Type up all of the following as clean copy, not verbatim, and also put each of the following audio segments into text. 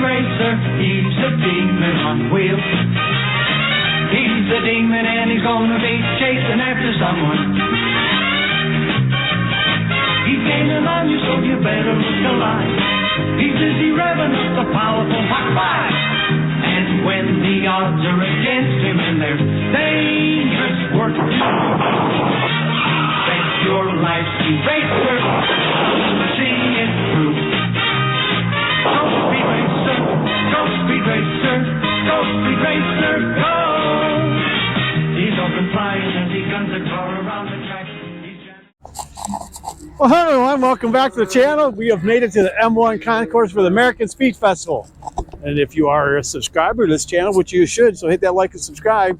racer, he's a demon on wheels. He's a demon and he's gonna be chasing after someone. He's gaining on you, so you better look alive. He's busy revving up the powerful Mach 5. And when the odds are against him and there's dangerous work to do, bet your life's eraser, see it through. Go speed racer, go speed racer, go speed racer, go! He's open flying as he guns a car around the track. Well, hello everyone, welcome back to the channel. We have made it to the M1 Concourse for the American Speed Festival. And if you are a subscriber to this channel, which you should, so hit that like and subscribe.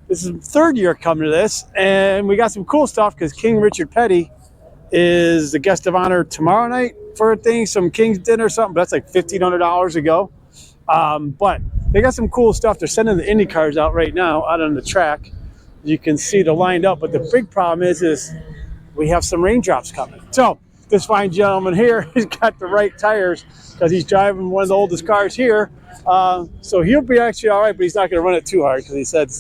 This is the third year coming to this, and we got some cool stuff because King Richard Petty is the guest of honor tomorrow night for a thing, some King's dinner or something, but that's like $1,500 to go. But they got some cool stuff. They're sending the Indy cars out right now, out on the track. You can see they're lined up, but the big problem is we have some raindrops coming. So this fine gentleman here, he's got the right tires because he's driving one of the oldest cars here. So he'll be actually all right, but he's not going to run it too hard because he said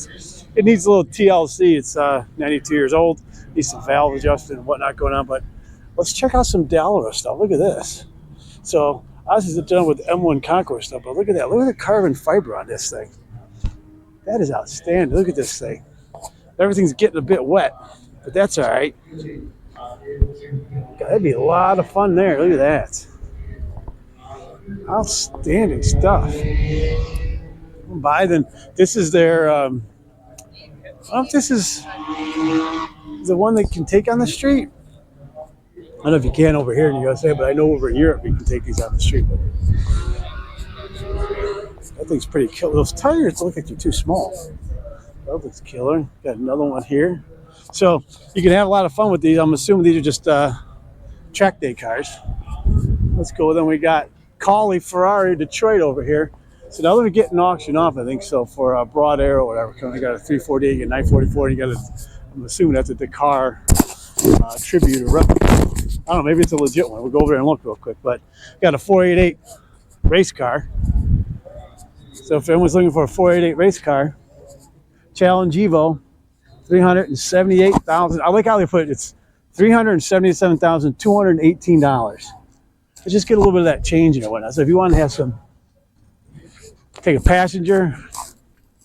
it needs a little TLC. It's 92 years old. Needs some valve adjustment and whatnot going on. But let's check out some Dallara stuff. Look at this. So I was just done with M1 Concourse stuff, but look at that. Look at the carbon fiber on this thing. That is outstanding. Look at this thing. Everything's getting a bit wet, but that's all right. That'd be a lot of fun there. Look at that. Outstanding stuff. By then, this is their. I don't know if this is the one they can take on the street. I don't know if you can over here in the USA, but I know over in Europe you can take these on the street. But that thing's pretty killer. Those tires look like they're too small. That looks killer. Got another one here. So you can have a lot of fun with these. I'm assuming these are just track day cars. Let's go. Then we got Cawley Ferrari Detroit over here. So now they're getting auctioned off, I think so, for a Broad Arrow or whatever. You got a 348 and 944. And you got a, I'm assuming that's a Dakar tribute or replica. I don't know. Maybe it's a legit one. We'll go over there and look real quick. But got a 488 race car. So if anyone's looking for a 488 race car, Challenge Evo. $378,000. I like how they put it. It's $377,218. Let's just get a little bit of that change in it. Whatnot. So if you want to have some, take a passenger,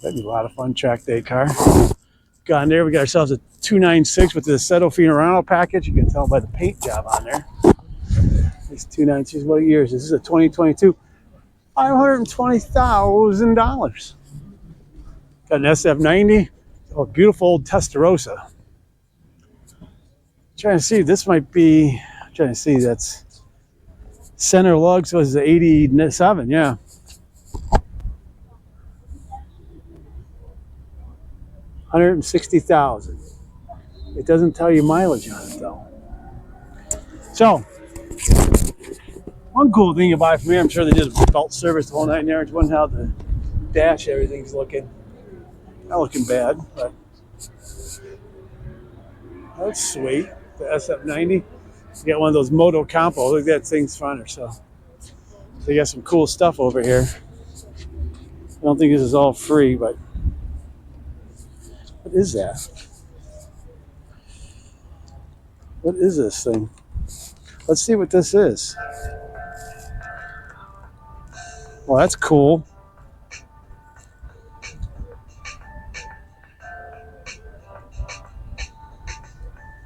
that'd be a lot of fun. Track day car. Got in there. We got ourselves a 296 with the Aceto Fiorano package. You can tell by the paint job on there. This 296. What years? This is a 2022. $520,000. Got an SF90. Oh, beautiful old Testarossa. Trying to see, this might be, I'm trying to see, that's center lugs was the 87, yeah. $160,000. It doesn't tell you mileage on it though. So, one cool thing you buy from here, I'm sure they did a belt service the whole 9 yards. One how the dash, everything's looking. Not looking bad, but that's sweet. The SF90. You got one of those Moto Campo. Look at that thing's fun or so. They got some cool stuff over here. I don't think this is all free, but what is that? What is this thing? Let's see what this is. Well, that's cool.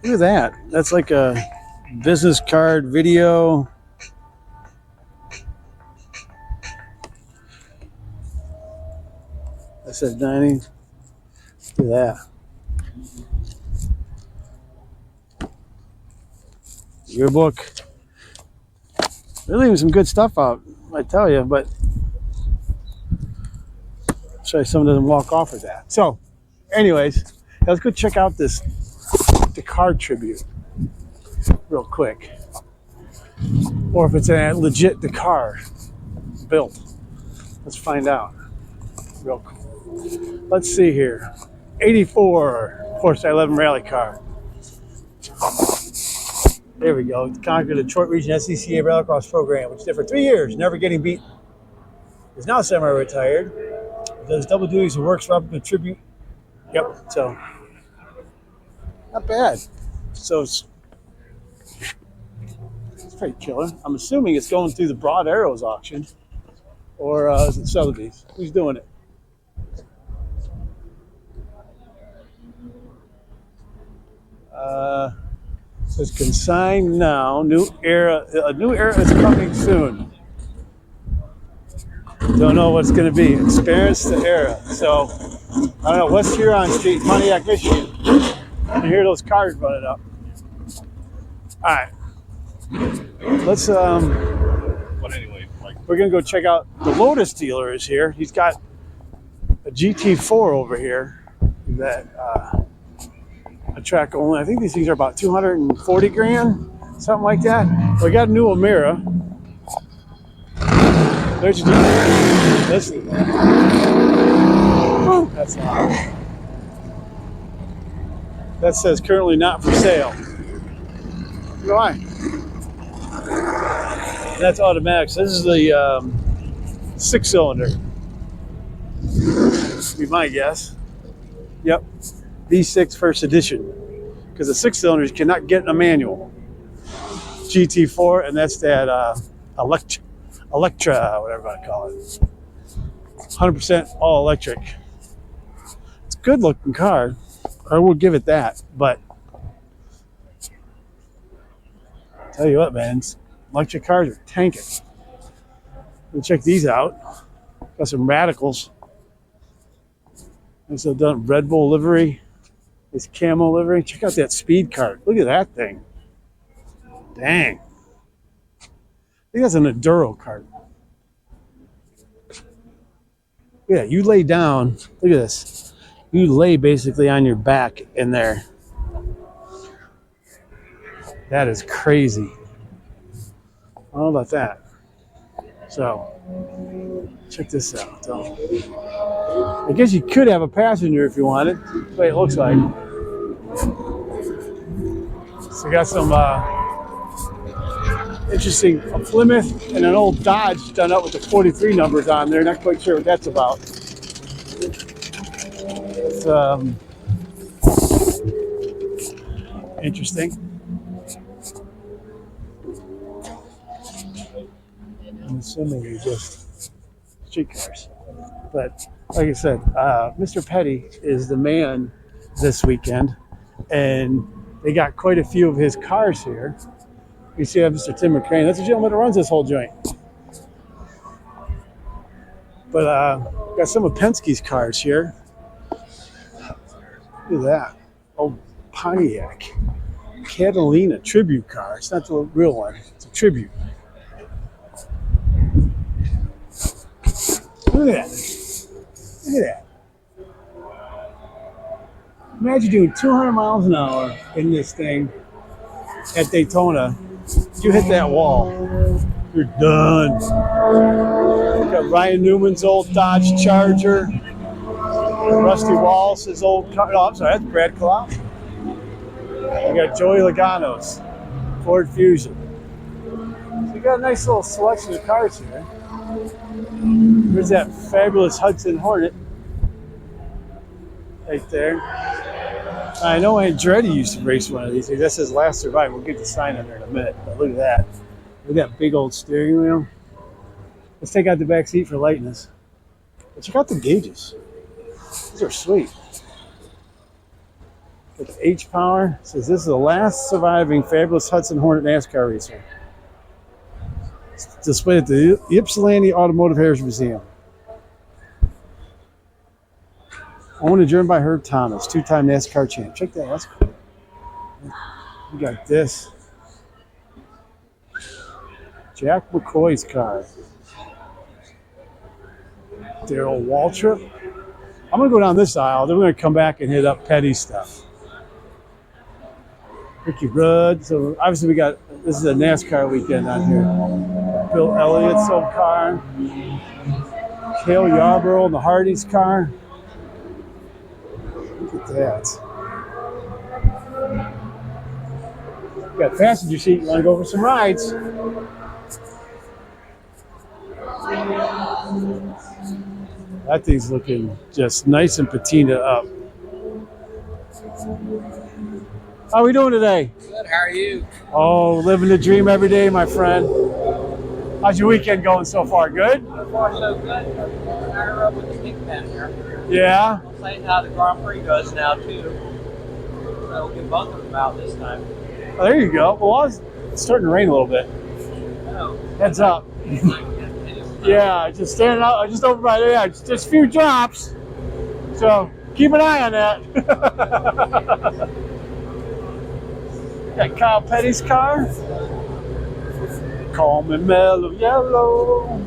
Look at that. That's like a business card video. I said 90. Look at that. Yearbook. They're leaving some good stuff out, I tell you, but sorry someone doesn't walk off with that. So, anyways, let's go check out this Dakar tribute real quick, or if it's a legit Dakar built. Let's find out real quick. Let's see here. 84 Porsche 11 rally car. There we go. Conquer the Detroit Region SCCA Rallycross program, which did for 3 years, never getting beat. He's now semi-retired. Does double duties and works for up a tribute. Yep, so not bad. So it's pretty killer. I'm assuming it's going through the Broad Arrows auction, or is it Sotheby's? Who's doing it? Says consigned now. A new era is coming soon. Don't know what's going to be. Experience the era. So I don't know. West Huron Street, Pontiac, Michigan. You hear those cars running up. All right. Let's But anyway, like, we're gonna go check out the Lotus dealer is here. He's got a GT4 over here that a track only. I think these things are about 240 grand, something like that. We got a new Amira. There's your listen. That's loud. That says currently not for sale. Why? That's automatic. So this is the 6-cylinder. Be my guess. Yep. V6 first edition. Because the 6-cylinders cannot get in a manual. GT4, and that's that Electra, whatever I call it. 100% all electric. It's a good looking car. I will give it that. But tell you what, man. Electric cars are tanking. We'll check these out. Got some radicals. Nice done Red Bull livery. This camo livery. Check out that speed cart. Look at that thing. Dang. I think that's an Enduro cart. Yeah, you lay down. Look at this. You lay basically on your back in there. That is crazy. I don't know about that. So, check this out. So, I guess you could have a passenger if you wanted. That's the way it looks like. So, we got some interesting, a Plymouth and an old Dodge done up with the 43 numbers on there. Not quite sure what that's about. It's interesting. I'm assuming they're just streetcars. But like I said, Mr. Petty is the man this weekend, and they got quite a few of his cars here. You see Mr. Tim McCrane. That's the gentleman that runs this whole joint. But got some of Penske's cars here. Look at that. Old Pontiac Catalina tribute car. It's not the real one. It's a tribute. Look at that. Look at that. Imagine doing 200 miles an hour in this thing at Daytona. You hit that wall, you're done. Got Ryan Newman's old Dodge Charger. Rusty Wallace's old car. Oh, I'm sorry, that's Brad Clough. We got Joey Logano's Ford Fusion. So you got a nice little selection of cars here. There's that fabulous Hudson Hornet right there. I know Andretti used to race one of these. That's his last survivor. We'll get the sign on there in a minute. But look at that. Look at that big old steering wheel. Let's take out the back seat for lightness. But check out the gauges. These are sweet. Got the H power. It says this is the last surviving fabulous Hudson Hornet NASCAR racer. It's displayed at the Ypsilanti Automotive Heritage Museum. Owned and driven by Herb Thomas, two-time NASCAR champ. Check that out. That's cool. We got this. Jack McCoy's car. Darrell Waltrip. I'm going to go down this aisle. Then we're going to come back and hit up Petty stuff. Ricky Rudd. So obviously we got, this is a NASCAR weekend on here. Bill Elliott's old car. Cale Yarborough and the Hardy's car. Look at that. Got a passenger seat. You want to go for some rides? That thing's looking just nice and patina up. How are we doing today? Good, how are you? Oh, living the dream every day, my friend. How's your weekend going so far? Good? So far, so good. Fire up with the big pen here. Yeah? We'll see how the Grand Prix goes now, too. So we'll get both of them out this time. Oh, there you go. Well, it's starting to rain a little bit. Oh. Heads up. Yeah, just standing out, just over by there. Just a few drops. So keep an eye on that. Got Kyle Petty's car. Call me mellow yellow.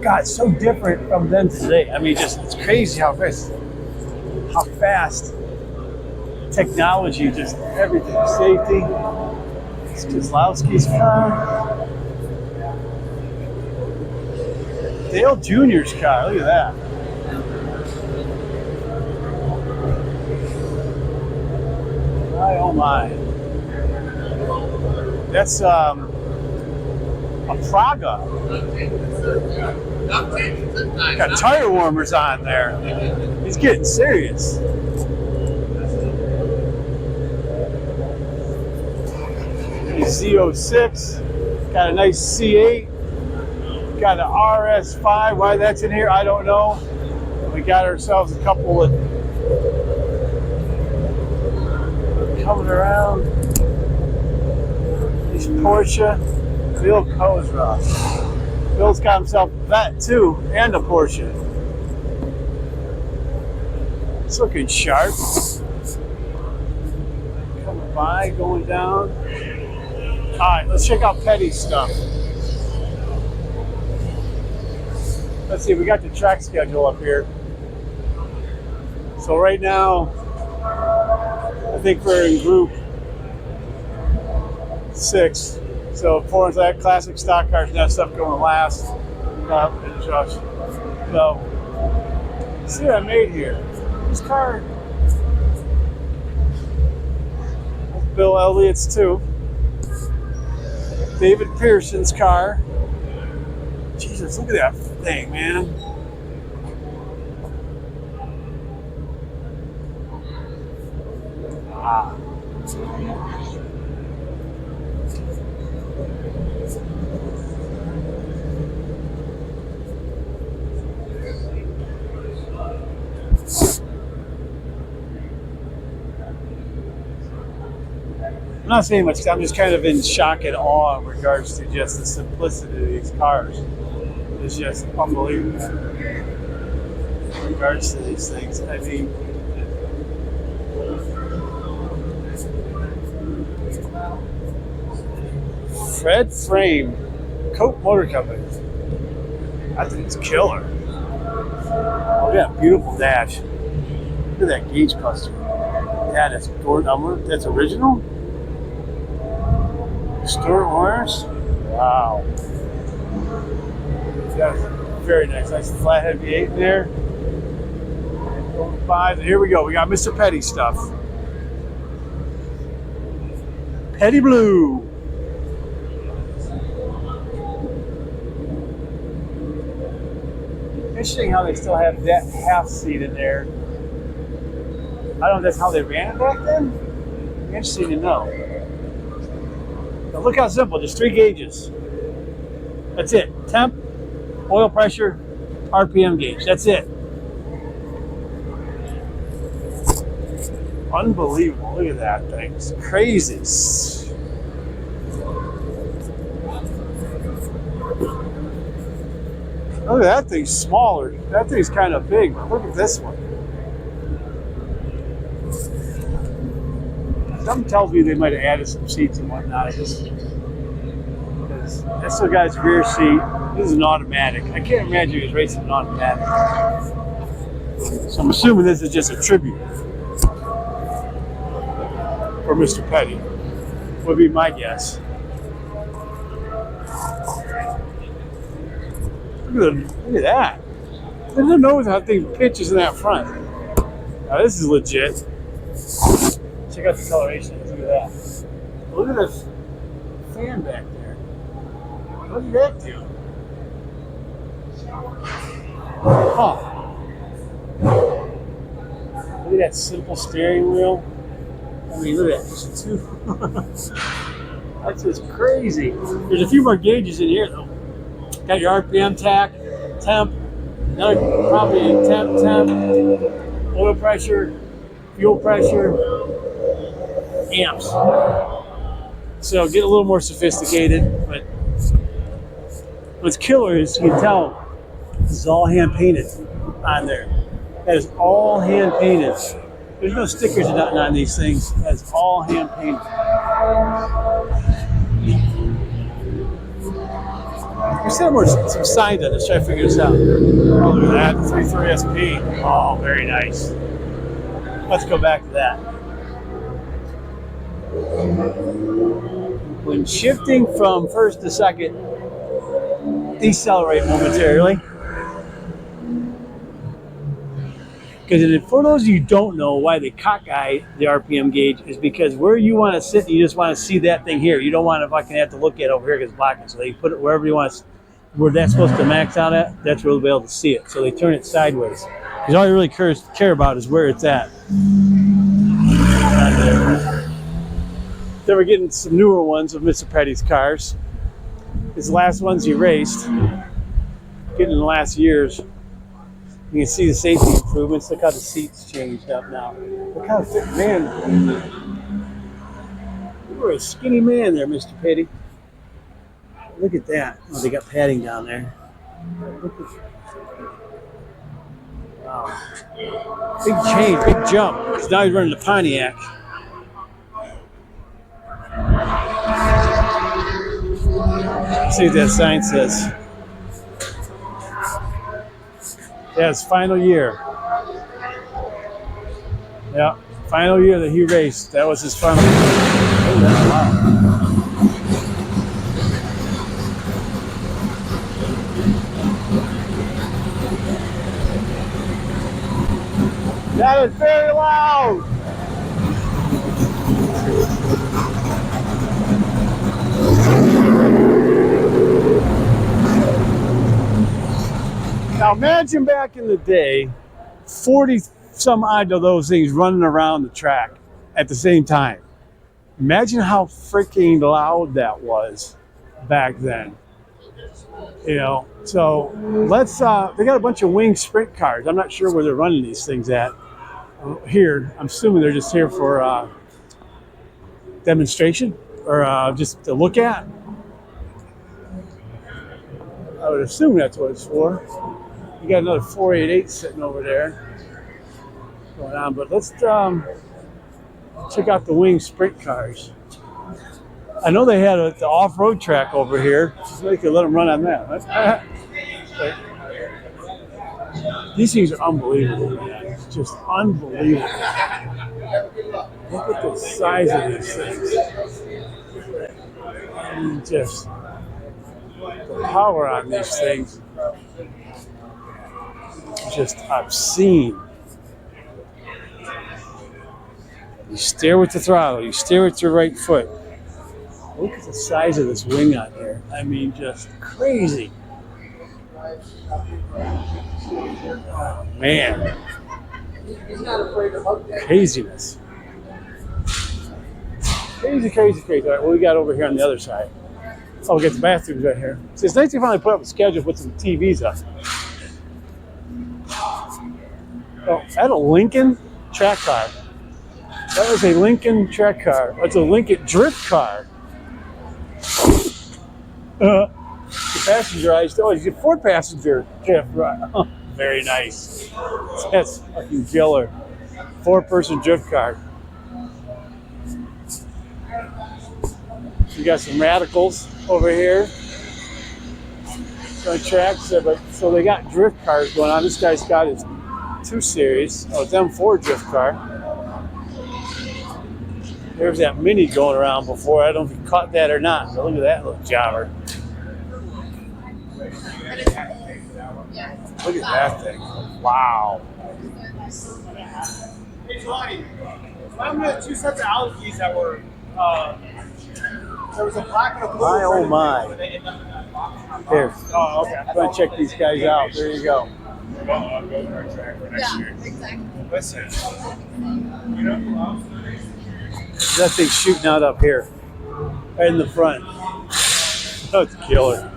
God, it's so different from then to today. I mean, just it's crazy how fast technology, just everything, safety. It's Kozlowski's car. Dale Jr.'s car. Look at that. Oh my. That's a Praga. Got tire warmers on there. He's getting serious. Z06. Got a nice C8. Got an RS5. Why that's in here, I don't know. We got ourselves a couple of coming around. These Porsche. Bill Kozra. Bill's got himself a vet too, and a Porsche. It's looking sharp. Coming by, going down. All right, let's check out Petty's stuff. Let's see, we got the track schedule up here. So right now, I think we're in group 6. So for that classic stock cars, that stuff going last. So, see what I made here. This car, Bill Elliott's too. David Pearson's car. Jesus, look at that thing, man. Ah. I'm not saying much because I'm just kind of in shock and awe in regards to just the simplicity of these cars. It's just unbelievable in regards to these things. I mean, Fred Frame, Coke Motor Company. I think it's killer. Oh yeah, beautiful dash. Look at that gauge cluster. Yeah, that's door number. That's original. Stuart Warner's. Wow. That's very nice. Nice flathead V8 in there. 5. Here we go. We got Mr. Petty stuff. Petty Blue. Interesting how they still have that half seat in there. I don't know if that's how they ran it back then. Interesting to know. Now look how simple, just 3 gauges. That's it. Temp, oil pressure, RPM gauge. That's it. Unbelievable. Look at that thing. It's crazy. Look at that thing smaller. That thing's kind of big, but look at this one. Something tells me they might have added some seats and whatnot. Because that's the guy's rear seat. This is an automatic. I can't imagine he was racing an automatic. So I'm assuming this is just a tribute for Mr. Petty. Would be my guess. Look at that. I don't know how thing pitches in that front. Now this is legit. Check out the coloration. Look at that. Look at this fan back there. What did that do? Huh. Look at that simple steering wheel. I mean, look at that. Just two. That's just crazy. There's a few more gauges in here, though. Got your RPM tack, temp, another probably temp, oil pressure, fuel pressure, amps. So get a little more sophisticated, but what's killer is you can tell this is all hand painted on there. That is all hand painted. There's no stickers or nothing on these things. That's all hand painted. There's some signs on this. Try to figure this out. Oh, look at that. 330 SP. Oh, very nice. Let's go back to that. When shifting from first to second, decelerate momentarily. Because for those of you who don't know why they cockeye the RPM gauge is because where you want to sit, you just want to see that thing here. You don't want to fucking have to look at it over here because it's blocking. So they put it wherever you want to, where that's supposed to max out at, that's where they'll be able to see it. So they turn it sideways. Because all you really care about is where it's at. Then we're getting some newer ones of Mr. Petty's cars. His last ones he raced, getting in the last years. You can see the safety improvements. Look how the seats changed up now. Look how fit, man. You were a skinny man there, Mr. Petty. Look at that. Oh, they got padding down there. Wow. Big change, big jump. Because now he's running the Pontiac. Let's see what that sign says. Yeah, it's final year. Yeah, final year that he raced. That was his final year. Oh, that's wow. That is very loud. Now imagine back in the day, 40 some odd of those things running around the track at the same time. Imagine how freaking loud that was back then. You know, so let's, they got a bunch of winged sprint cars. I'm not sure where they're running these things at. Here, I'm assuming they're just here for demonstration or just to look at. I would assume that's what it's for. You got another 488 sitting over there going on, but let's check out the wing sprint cars. I know they had the off-road track over here, so they could let them run on that. These things are unbelievable, man. It's just unbelievable. Look at the size of these things. I mean, just the power on these things. Just obscene. You steer with the throttle, you steer with your right foot. Look at the size of this wing on here. I mean, just crazy. Oh, man. Craziness. Crazy, crazy, crazy. All right, what we got over here on the other side? Oh, we got the bathrooms right here. See, it's nice to finally put up a schedule, put some TVs up. Oh, that's a Lincoln track car. That was a Lincoln track car. That's a Lincoln drift car. The passenger eyes. Oh, he's a 4-passenger drift ride. Oh, very nice. That's fucking killer. 4-person drift car. You got some radicals over here. On tracks, but so they got drift cars going on. This guy's got his 2 Series. Oh, it's M4 drift car. There's that Mini going around before. I don't know if you caught that or not. But look at that little jobber. Look at that thing. Wow. Hey, Tony, I'm going to 2 sets of Audi keys that were My oh my. Here. Oh, okay. I'm going to check these guys out. There you go. Yeah, exactly. Listen, you know, That thing's shooting out up here. Right in the front. That's killer.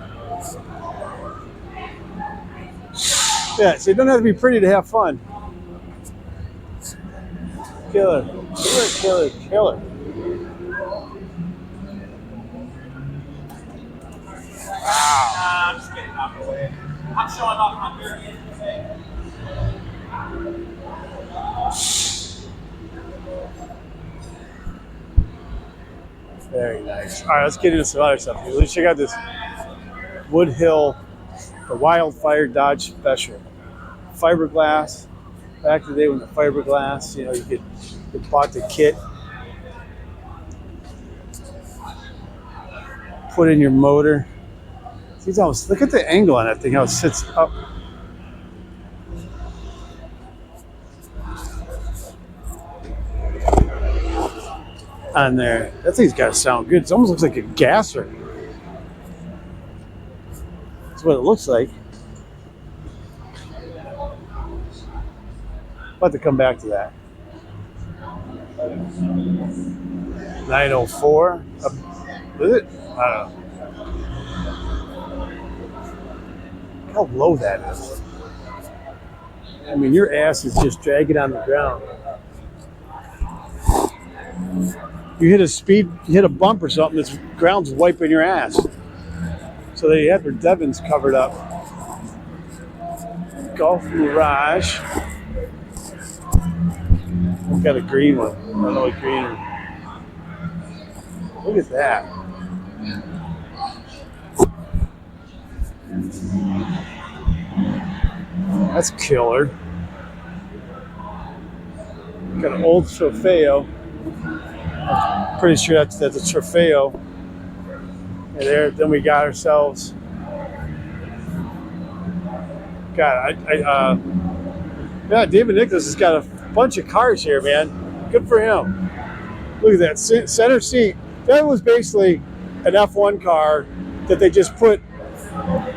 Yeah, so it doesn't have to be pretty to have fun. Killer. Killer, killer, killer. I'm just getting out of the way. I'm showing off my beer. Very nice. All right, let's get into some other stuff. Let's check out this Wood Hill, the Wildfire Dodge Special. Fiberglass. Back in the day when the fiberglass, you know, you bought the kit, put in your motor. See, almost, look at the angle on that thing, how it sits up. On there. That thing's got to sound good. It almost looks like a gasser. That's what it looks like. About to come back to that. 904. Is it? I don't know. Look how low that is. I mean, your ass is just dragging on the ground. You hit a bump or something, this ground's wiping your ass. So they have their Devons covered up. Golf Mirage. We've got a green one. I don't know what green or... Look at that. That's killer. Got an old Trofeo. Pretty sure that's a Trofeo. And there, then we got ourselves. God, yeah, David Nicholas has got a bunch of cars here, man. Good for him. Look at that center seat. That was basically an F1 car that they just put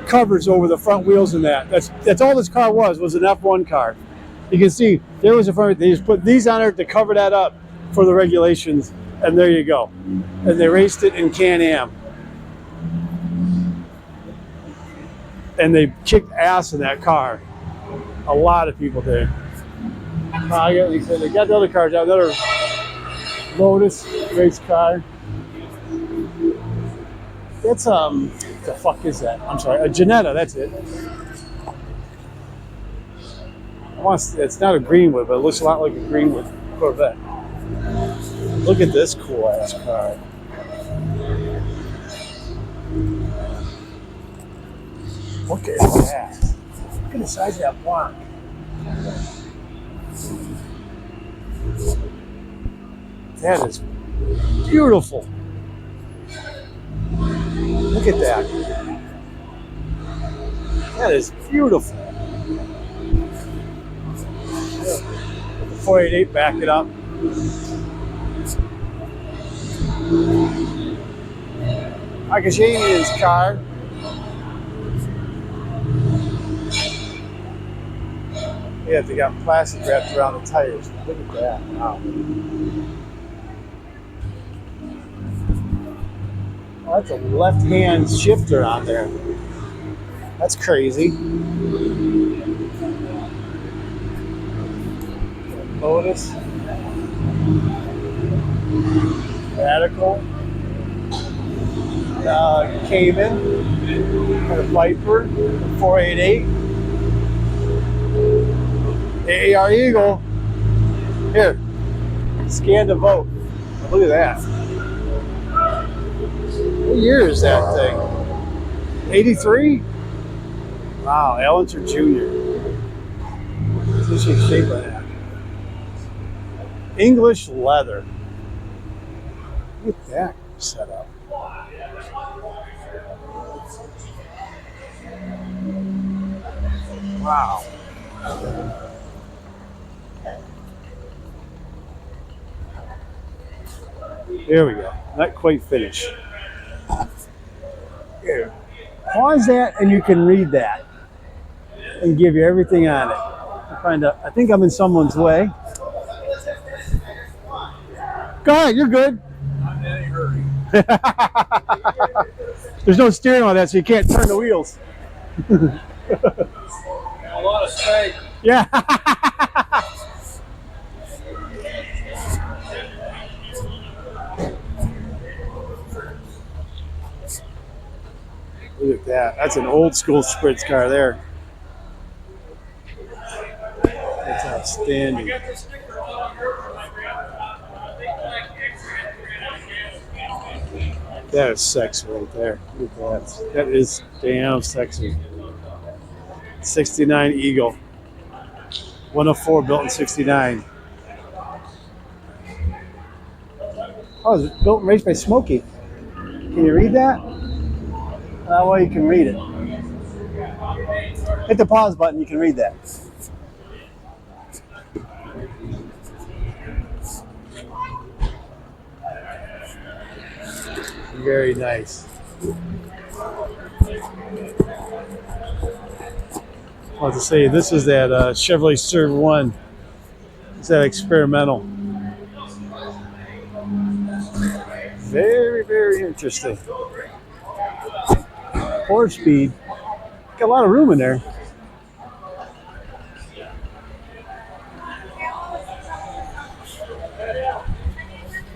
covers over the front wheels and that. That's all this car was an F1 car. You can see there was a front. They just put these on there to cover that up for the regulations, and there you go. And they raced it in Can-Am. And they kicked ass in that car. A lot of people did. They got the other cars out. Another Lotus race car. That's the fuck is that? I'm sorry, a Jannetta. That's it. It's not a Greenwood, but it looks a lot like a Greenwood Corvette. Look at this cool ass car. Look at that. Look at the size of that block. That is beautiful. Look at that. That is beautiful. The 488, back it up. Akashanian's car. Yeah, they got plastic wrapped around the tires. Look at that. Wow. Oh, that's a left-hand shifter on there. That's crazy. Lotus. Radical. Cayman. Got a Viper. 488. AAR Eagle. Here. Scan to vote. Look at that. What year is that thing? 83? Wow, Ellinger Jr. It's in shape like that. English leather. Look at that setup. Wow. There we go. Not quite finished. Here. Pause that and you can read that and give you everything on it. I think I'm in someone's way. Go ahead, you're good. I'm in a hurry. There's no steering on that, so you can't turn the wheels. A lot of steak. Yeah. Look at that. That's an old school Spritz car there. That's outstanding. That is sexy right there. Look at that. That is damn sexy. 69 Eagle. 104 built in 69. Oh, it's built and raced by Smokey. Can you read that? That way you can read it. Hit the pause button, you can read that. Very nice. I want to say this is that Chevrolet Serve 1. It's that experimental. Very, very interesting. 4-speed. Got a lot of room in there.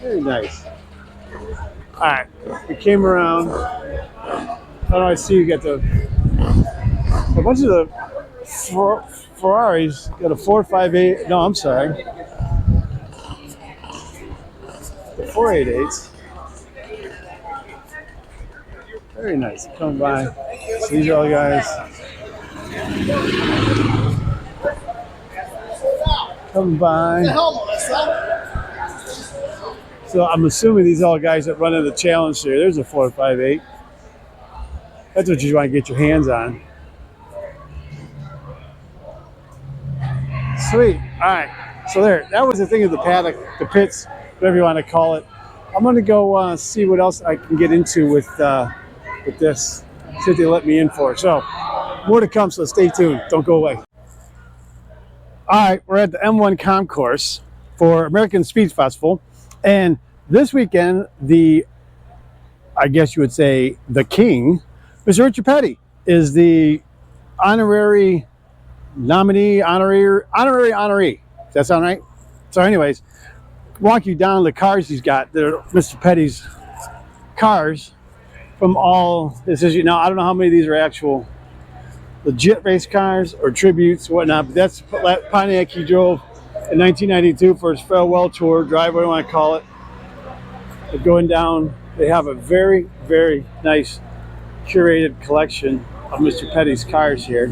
Very nice. All right, we came around. I see you got a bunch of the Ferraris. Got a 458. No, I'm sorry. The 488s. Very nice. Come by. So these are all the guys. Come by. So I'm assuming these are all guys that run in the challenge here. There's a 458. That's what you want to get your hands on. Sweet. All right. So there. That was the thing of the paddock, the pits, whatever you want to call it. I'm going to go see what else I can get into with this. See what they let me in for. So more to come. So stay tuned. Don't go away. All right. We're at the M1 Concourse for American Speed Festival. And this weekend, I guess you would say, the king, Mr. Richard Petty, is the honorary nominee, honoree. Does that sound right? So anyways, walk you down the cars he's got. They're Mr. Petty's cars from all, this is, now I don't know how many of these are actual legit race cars or tributes, whatnot, but that's Pontiac he drove in 1992 for his farewell tour, drive, whatever you want to call it. They're going down. They have a very, very nice curated collection of Mr. Petty's cars here.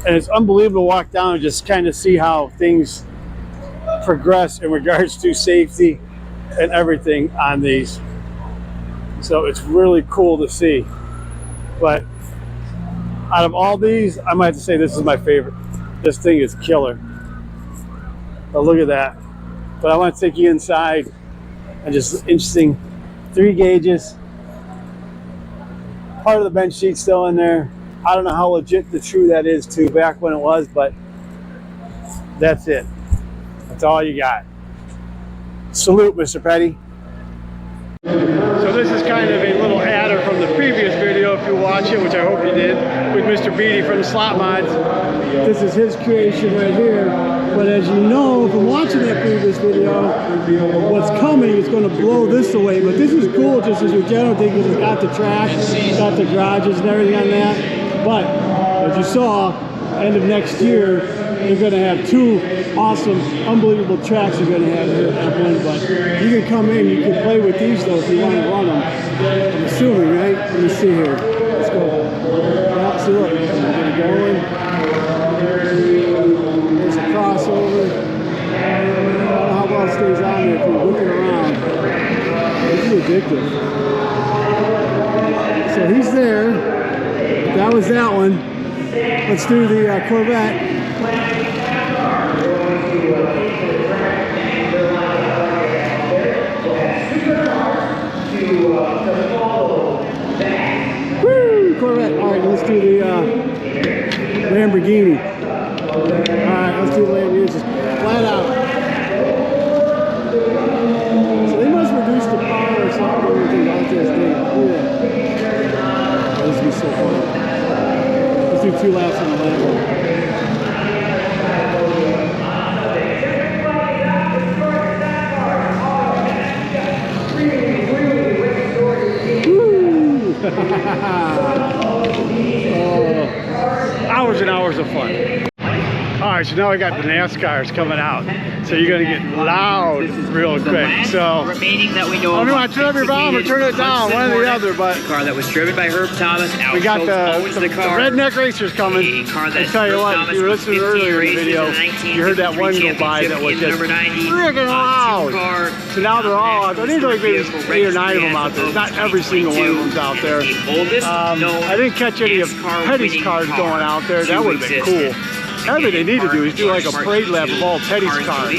And it's unbelievable to walk down and just kind of see how things progress in regards to safety and everything on these. So it's really cool to see. But out of all these, I might have to say this is my favorite. This thing is killer. But look at that. But I want to take you inside and just interesting 3 gauges. Part of the bench seat's still in there. I don't know how legit the true that is too back when it was, but that's it. That's all you got. Salute, Mr. Petty. So this is kind of a little adder from the previous video, if you watch it, which I hope you did, with Mr. Beatty from Slot Mods. This is his creation right here. But as you know from watching that previous video, what's coming is going to blow this away. But this is cool just as your general thing, because it's got the track, it's got the garages and everything on that. But as you saw, end of next year, you're going to have 2 awesome, unbelievable tracks you're going to have here at M1. But you can come in, you can play with these though if you want to run them. I'm assuming, right? Let me see here. Let's go. Yeah, see, look, we're going to go in. There's a crossover. I don't know how well it stays on there if you're whipping around. This is addictive. So he's there. That was that one. Let's do the Corvette. do the Lamborghini. Alright, let's do the Lamborghini. Just flat out. So they must reduce the power or something or anything out there. Yeah. This would be so fun. Let's do 2 laps on the Lambo. Oh, hours and hours of fun. Alright, so now we got the NASCARs coming out. So you're going to get loud real quick. So, remaining that we know I'm going to turn up your volume or turn it down, one or the other. But the car that was driven by Herb Thomas. We got the redneck racers coming. I tell you what, if you were listening earlier in the video, you heard that one go by that was just freaking loud. So now they're all out there. There's like maybe 8 or 9 of them out there. Not every single one of them's out there. I didn't catch any of Petty's cars going out there. That would have been cool. Everything they need to do is do like a parade lap of all Petty's cars.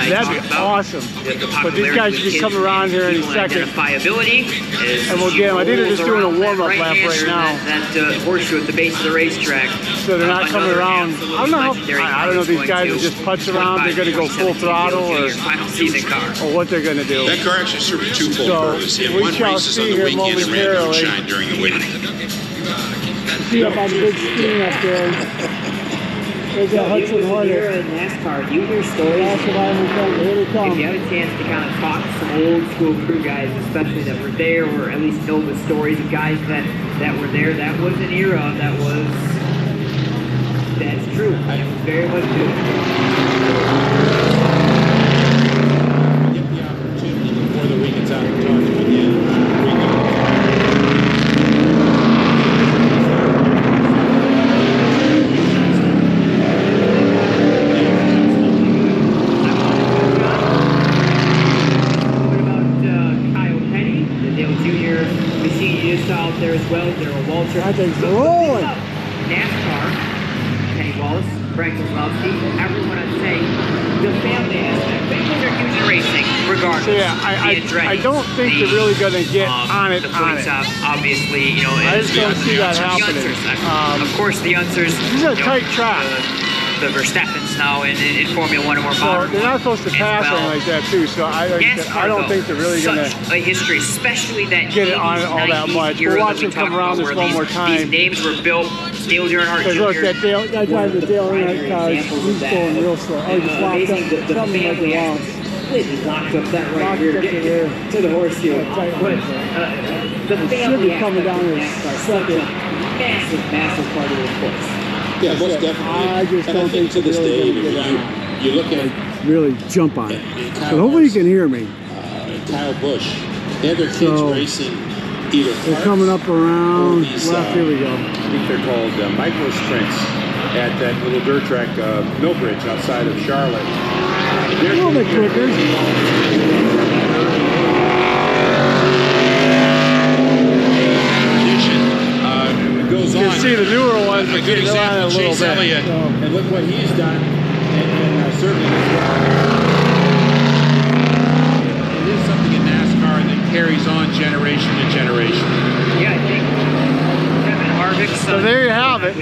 That'd be awesome. But these guys should be coming around here any second. And we'll get them. I think they're just doing a warm-up lap right now. That horseshoe at the base of the racetrack. So they're not coming around. I don't know. I don't know if these guys are just punch around. They're going to go full throttle or what they're going to do. That car actually served a twofold purpose. We shall see here momentarily. Shine during the winter. See up on the big screen up there. There's that Hudson Hornet. You're in NASCAR, you hear stories. Here they come. If you have a chance to kind of talk to some old school crew guys, especially that were there, or at least know the stories of guys that were there, that was an era that's true. And it was very much good. Get the opportunity before the weekend's out to talk to you again. Out there as well, Darryl Walter. I think so. Rolling. NASCAR, Kenny Wallace, Frank Kozlowski, everyone I'd say, the family aspect. Families are huge in racing, regardless. So yeah, I don't think they're really going to get on it. Obviously, you know, I just don't see that happening. Of course, the youngsters. This is a tight track. The Verstappens now in Formula 1 or more modern. So they're not supposed to pass anything like that too. So I don't think they're really going to a history, especially that get it on all that much. We'll watch them come around this one more time. These names were built. Dale Earnhardt Jr. Look, that guy driving the Dale Earnhardt car, he's going real slow. Oh, he just locked up something like the wall. Completely locked up that right rear to the horseshoe. The family should be coming down here second. Massive part of the course. Yeah, most definitely. I just don't think to this day, you look at really jump on it. So hopefully you can hear me. Kyle Busch. They have their kids racing either. They're coming up around left. Here we go. I think they're called micro sprints at that little dirt track, Millbridge outside of Charlotte. They're a little bit quicker. Goes you on. can see the newer ones are getting on it a little bit. Elliott. So. And look what he's done. And certainly It is something in NASCAR that carries on generation to generation. Yeah, I think Kevin Harvick's so there you have it.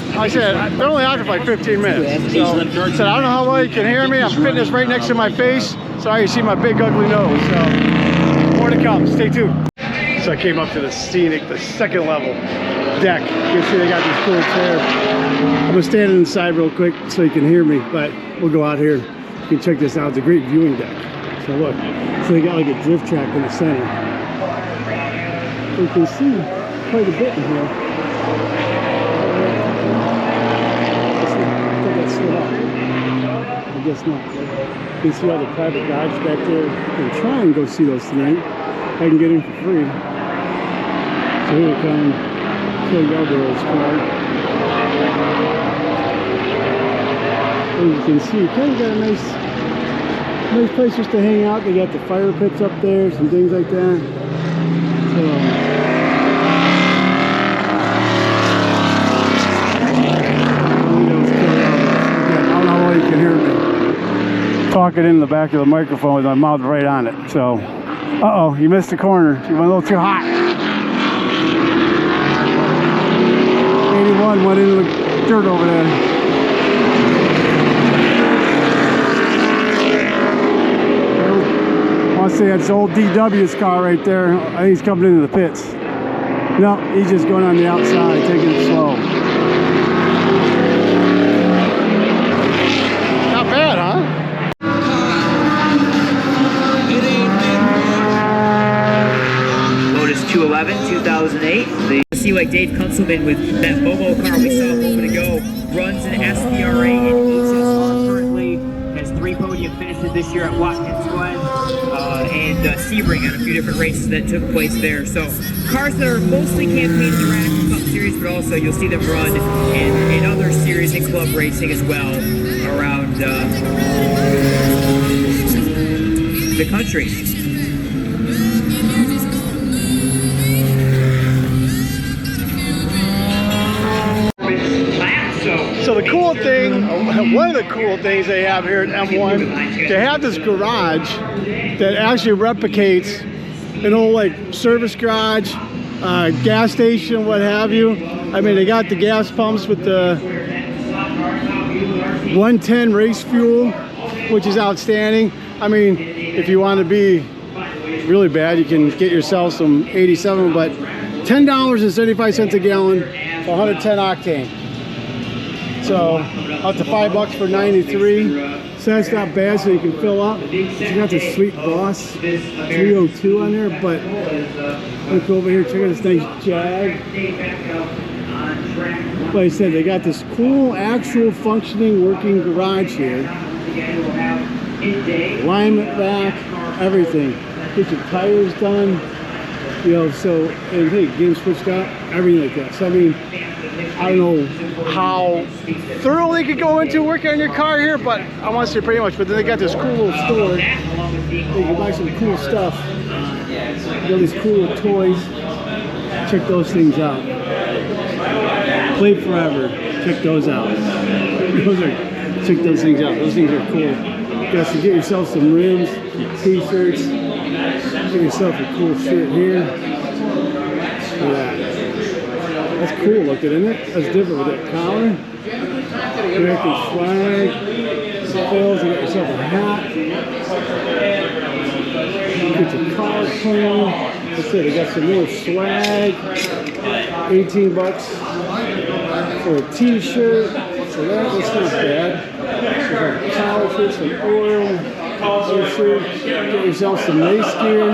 Like I said, they're only out for like 15 minutes. So I said, I don't know how well you can hear me. I'm putting this right next to my face, so I can see my big ugly nose. So more to come. Stay tuned. So I came up to the Scenic, the second level deck. You can see they got these cool chairs. I'm gonna stand inside real quick so you can hear me, but we'll go out here. You can check this out. It's a great viewing deck. So look, so they got like a drift track in the center. So you can see quite a bit in here. I think that slid up. I guess not. You can see all the private garage back there. You can try and go see those tonight. I can get in for free. So here we come. Phil Yarborough's car. And you can see, kind of got a nice place just to hang out. They got the fire pits up there, some things like that. So, I don't know how you can hear me talking in the back of the microphone with my mouth right on it. So, uh-oh, you missed the corner. You went a little too hot. M1 went into the dirt over there. I want to say that's old DW's car right there. I think he's coming into the pits. No, he's just going on the outside, taking it slow. Not bad, huh? Lotus 211, 2008. The see like Dave Kunzelman with that Bobo car we saw a moment ago runs an SVRA in HSR currently. Has 3 podium finishes this year at Watkins Glen and Sebring on a few different races that took place there. So cars that are mostly campaigning the Radical Cup Series, but also you'll see them run in other series and club racing as well around the country. So the cool thing, one of the cool things they have here at M1, they have this garage that actually replicates an old like service garage, gas station, what have you. I mean, they got the gas pumps with the 110 race fuel, which is outstanding. I mean, if you want to be really bad, you can get yourself some 87, but $10.75 a gallon for 110 octane. So up to $5 for 93. So that's not bad. So you can fill up. You got the sweet Boss 302 on there, but look over here. Check out this nice Jag. Like I said, they got this cool, actual functioning, working garage here. Alignment back, everything. Get your tires done. You know, so, and hey, get them switched out, everything like that. So I mean, I don't know how thorough they could go into working on your car here, but I want to say pretty much. But then they got this cool little store. You can buy some cool stuff. You got these cool little toys. Check those things out. Play Forever. Check those out. Check those things out. Those things are cool. You got to get yourself some rims, t-shirts. Get yourself a cool shirt here. Yeah. That's cool looking, isn't it? That's different with that collar. American flag. Bills, you got yourself a hat. Get your car clean. That's it, they got some little swag. $18 for a t-shirt. So that's not bad. You got collar for some oil. Your shirt. Get yourself some race gear.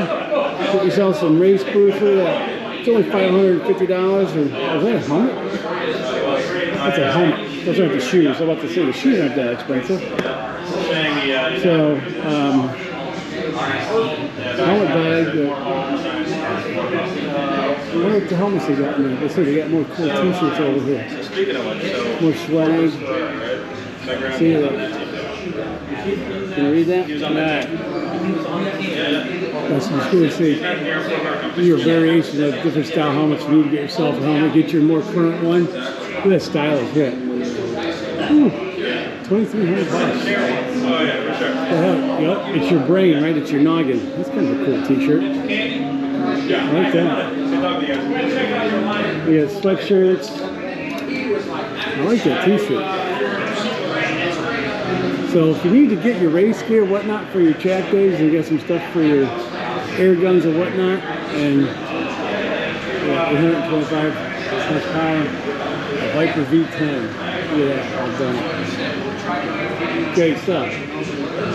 Get yourself some race boots for that. It's only $550. And is that a helmet? That's a helmet. Those aren't the shoes. I was about to say the shoes aren't that expensive. So, helmet bag. I wonder what the helmets they got in there. They say they got more cool t-shirts over here. More swag. See that? Can you read that? That's just going to say your variation of different style helmets. You need to get yourself a helmet, get your more current one. Look at that stylish hit. $2,300. Yep, it's your brain, right? It's your noggin. That's kind of a cool t-shirt. I like that. We got sweatshirts. I like that t-shirt. So if you need to get your race gear, whatnot, for your track days, you got some stuff for your air guns and whatnot, and 825 horsepower, a Viper V10. Look at that, all done. Great stuff.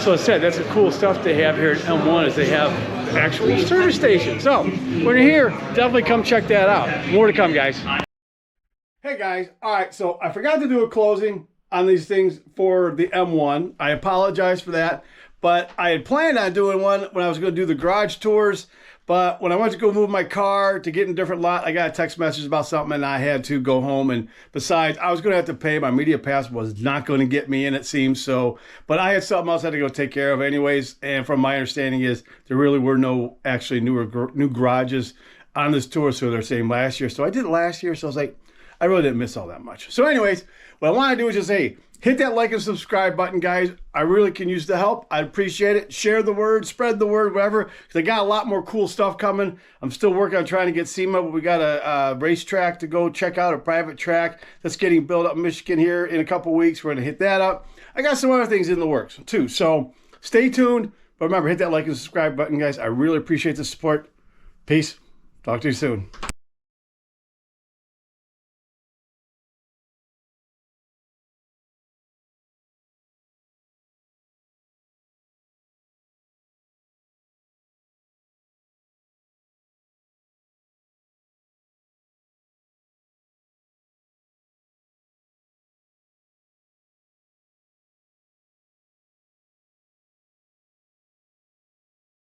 So I said, that's the cool stuff they have here at M1 is they have actual service stations. So when you're here, definitely come check that out. More to come, guys. Hey guys, all right, so I forgot to do a closing on these things for the M1. I apologize for that, but I had planned on doing one when I was going to do the garage tours, but when I went to go move my car to get in a different lot, I got a text message about something and I had to go home, and besides, I was going to have to pay. My media pass was not going to get me in, it seems, so, but I had something else I had to go take care of anyways, and from my understanding is there really were no actually new garages on this tour, so they're saying last year. So I did it last year, so I was like, I really didn't miss all that much. So anyways, what I want to do is just, hey, hit that like and subscribe button, guys. I really can use the help. I appreciate it. Share the word, spread the word, whatever. Because I got a lot more cool stuff coming. I'm still working on trying to get SEMA, but we got a racetrack to go check out, a private track that's getting built up in Michigan here in a couple weeks. We're going to hit that up. I got some other things in the works too. So stay tuned. But remember, hit that like and subscribe button, guys. I really appreciate the support. Peace. Talk to you soon.